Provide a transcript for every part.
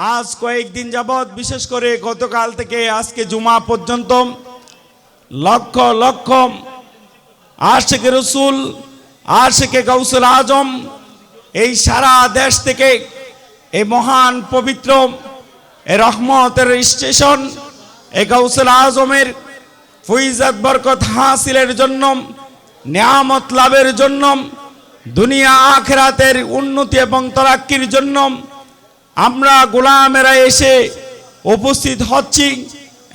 আজ কয়েকদিন যাবৎ বিশেষ করে গতকাল থেকে আজকে জুমা পর্যন্ত লক্ষ লক্ষ আশিকে রসুল আশিকে গাউসুল আজম এই সারা দেশ থেকে এই মহান পবিত্র এই রহমতের স্টেশন এই গাউসুল আজমের ফয়জাত বরকত হাসিলের জন্য নিয়ামত লাভের জন্য দুনিয়া আখিরাতের উন্নতি এবং তরাক্কির জন্য আমরা গোলামেরা এসে উপস্থিত হচ্ছি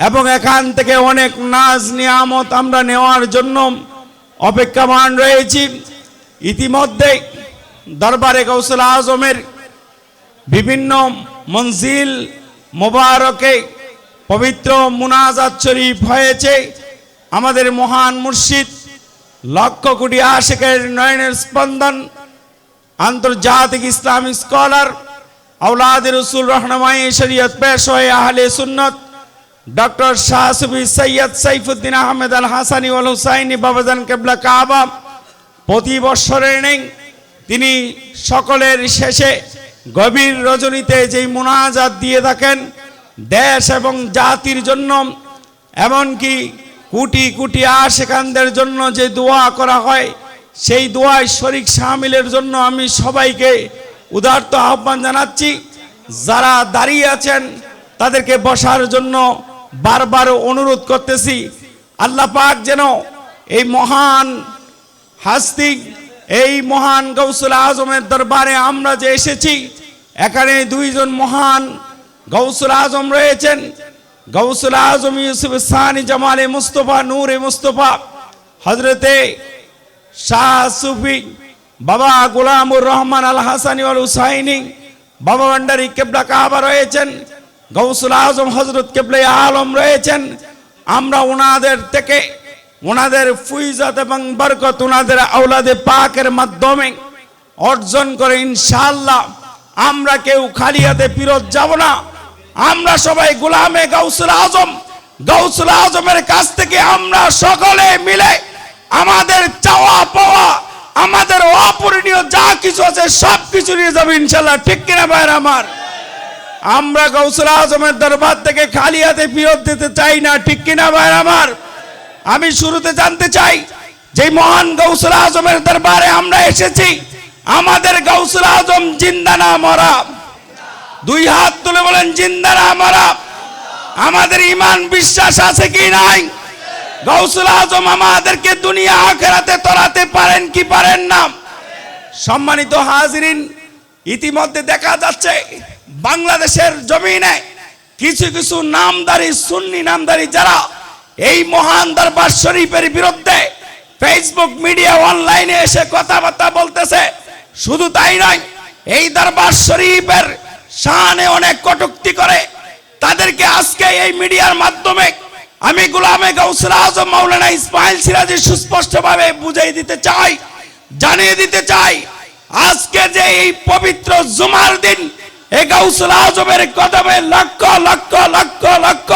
এবং এখান থেকে অনেক নাজ নিয়ামত আমরা নেওয়ার জন্য অপেক্ষামান রয়েছি। ইতিমধ্যে দরবারে গাউসুল আজমের বিভিন্ন মঞ্জিল মোবারকে পবিত্র মুনাজাত শরীফ হয়েছে। আমাদের মহান মুর্শিদ লক্ষ কোটি আশিকের নয়নের স্পন্দন আন্তর্জাতিক ইসলামী স্কলার औलाद रसूल रहनुमाई शरीयत पेश हुए आहले सुन्नत डॉक्टर शाह सुफी सैयद सैफुद्दीन अहमद अल हासानी वल हुसैनी बाबाजान केबला काबा प्रति बछरेर नेই তিনি সকলের শেষে গভীর রজনীতে যেই মুনাজাত দিয়ে থাকেন দেশ এবং জাতির জন্য এমনকি কোটি কোটি আশিকানদের জন্য যে দোয়া করা হয় সেই দোয়ায় শরীক শামিলের জন্য আমি সবাইকে উদারত আহ্বান জানাচ্ছি। যারা দাঁড়িয়ে আছেন তাদেরকে বসার জন্য বারবার অনুরোধ করতেছি। আল্লাহ পাক যেন এই মহান হাস্তি এই মহান গাউসুল আজমের দরবারে আমরা যে এসেছি এখানে দুইজন মহান গাউসুল আজম রয়েছেন। গাউসুল আজম ইউসুফ সানি জামালে মুস্তফা নূরে মুস্তফা হযরতে শাহ সুফি বাবা গোলামুর রহমান আল হাসানি ওয়াল হুসাইনি বাবা ভান্ডারী কেবলা কাবা রয়েছেন। গাউসুল আজম হযরত কেবলা আলম রয়েছেন। আমরা ওনাদের থেকে ওনাদের ফয়জাত এবং বরকত ওনাদের আওলাদে পাকের মাধ্যমে অর্জন করে ইনশাআল্লাহ আমরা কেউ খালি হাতে ফিরত যাব না। আমরা সবাই গোলামে গাউসুল আজম। গাউসুল আজমের কাছ থেকে আমরা সকলে মিলে আমাদের চাওয়া পাওয়া আমাদের অপূরণীয় যা কিছু আছে সব কিছু নিয়ে যাবে ইনশাআল্লাহ। ঠিক কিনা ভাইরা আমার? আমরা গাউসুল আজমের দরবার থেকে খালি হাতে ফিরত দিতে চাই না। ঠিক কিনা ভাইরা আমার? আমি শুরুতে জানতে চাই যে মহান গাউসুল আজমের দরবারে আমরা এসেছি আমাদের গাউসুল আজম জিন্দা না মরা? দুই হাত তুলে বলেন জিন্দা না মরা? আমাদের ঈমান বিশ্বাস আছে কি নাই? গাউসুল আজম আমাদেরকে দুনিয়া আখিরাতে তরাতে পারেন কি পারেন না? সম্মানিত হাজিরিন, ইতিমধ্যে দেখা যাচ্ছে বাংলাদেশের জমিনে কিছু কিছু নামদারি সুন্নি নামদারি যারা এই মহান দরবার শরীফের বিরুদ্ধে ফেসবুক মিডিয়া অনলাইনে এসে কথাবার্তা বলতেছে। শুধু তাই নয়, এই দরবার শরীফের শানে অনেক কটূক্তি করে। তাদেরকে আজকে এই মিডিয়ার মাধ্যমে আমি গোলামে গাউসুল আজম মাওলানা ইসমাইল সিরাজি সুস্পষ্টভাবে বুঝিয়ে দিতে চাই, জানিয়ে দিতে চাই, আজকে যে এই পবিত্র জুমার দিন এই গাউসুল আজমের কদমে লক্ষ লক্ষ লক্ষ লক্ষ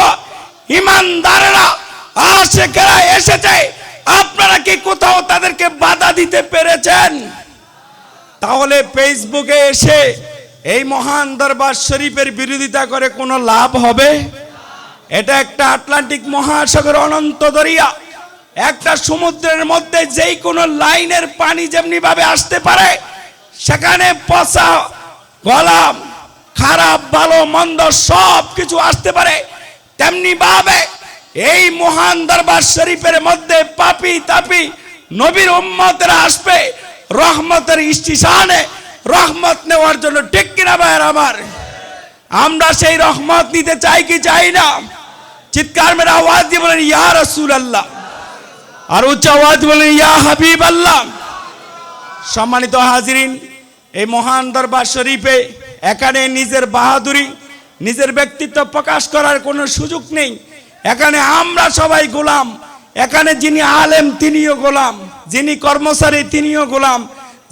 ঈমানদাররা আশিকেরা এসেছে, আপনারা কি কোথাও তাদেরকে বাধা দিতে পেরেছেন? তাহলে ফেসবুকে এসে এই মহান দরবার শরীফের বিরোধিতা করে কোনো লাভ হবে? এটা একটা আটলান্টিক মহাসাগর অনন্ত দরিয়া, একটা সমুদ্রের মধ্যে যেই কোনো লাইনের পানি যেমনি ভাবে আসতে পারে সেখানে পচা গলা খারাপ ভালো মন্দ সব কিছু আসতে পারে, তেমনি ভাবে এই মহান দরবার শরীফের মধ্যে পাপী তাপী নবীর উম্মতরা আসবে রহমতের স্টেশনে রহমত নেওয়ার জন্য। ঠিক কিনা ভাইয়ের আমার? আমরা সেই রহমত নিতে চাই কি চাই না? চিৎকার মেরে আওয়াজ দিয়ে বলেন ইয়া রাসূলুল্লাহ, আর উচ্চ আওয়াজ বলেন ইয়া হাবিবাল্লাহ। সম্মানিত হাজিরিন, এই মহান দরবার শরীফে এখানে নিজের বাহাদুরি নিজের ব্যক্তিত্ব প্রকাশ করার কোনো সুযোগ নেই। এখানে আমরা সবাই গোলাম। এখানে যিনি আলেম তিনিও গোলাম, যিনি কর্মচারী তিনিও গোলাম,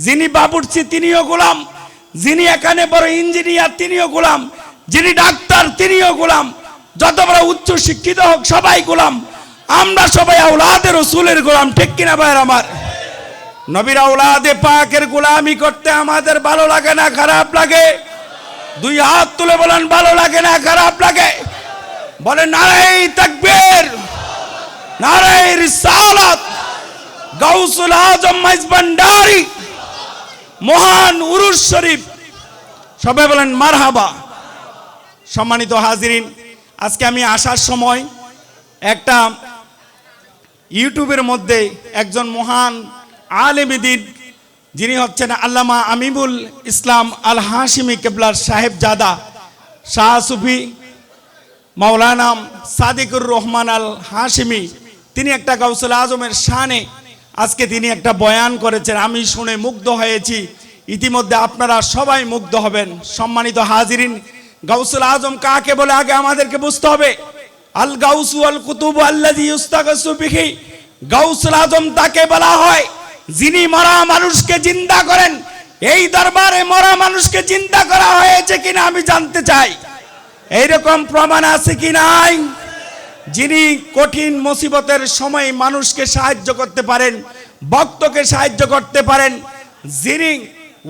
যিনি বাবুর্চি তিনিও গোলাম, যিনি এখানে বড় ইঞ্জিনিয়ার তিনিও গোলাম, যিনি ডাক্তার তিনিও গোলাম, যত বড় উচ্চ শিক্ষিত হোক সবাই গোলাম। আমরা সবাই আওলাদে রসুলের গোলাম। ঠিক কিনা ভাইয়ের আমার? নবীর আওলাদে পাকের গোলামি করতে আমাদের ভালো লাগে না খারাপ লাগে? দুই হাত তুলে বলেন ভালো বলে নারায়ে তাকবীর, নারায়ে রিসালাত, গাউসুল আজম মাইজভান্ডারী, মহান উরুস শরীফ। সবাই বলেন মারহাবা। সম্মানিত হাজিরিন, আজকে আমি আসার সময় একটা ইউটিউবের মধ্যে একজন মহান আলেম দ্বীন, যিনি হচ্ছেন আল্লামা আমিনুল ইসলাম আল হাশিমি কেবলার সাহেবজাদা শাহ সুফি মাওলানা সাদিকুর রহমান আল হাশিমি, তিনি একটা গাউসুল আজমের শানে আজকে তিনি একটা বয়ান করেছেন। আমি শুনে মুগ্ধ হয়েছি, ইতিমধ্যে আপনারা সবাই মুগ্ধ হবেন। সম্মানিত হাজিরিন, গাউসুল আজম কাকে বলে আগে আমাদেরকে বুঝতে হবে। আল গাউসু আল কুতুবু আল্লাযী ইউস্তাগাসু বিহি, গাউসুল আজম তাকে বলা হয় যিনি মরা মানুষকে জিন্দা করেন। এই দরবারে মরা মানুষকে জিন্দা করা হয়েছে কিনা আমি জানতে চাই। এইরকম প্রমাণ আছে কি নাই? যিনি কঠিন মুসিবতের সময় মানুষকে সাহায্য করতে পারেন, ভক্তকে সাহায্য করতে পারেন, যিনি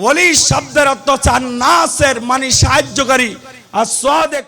ওলি শব্দের অর্থ চান নাসের মানে সাহায্যকারী, আর সাদেক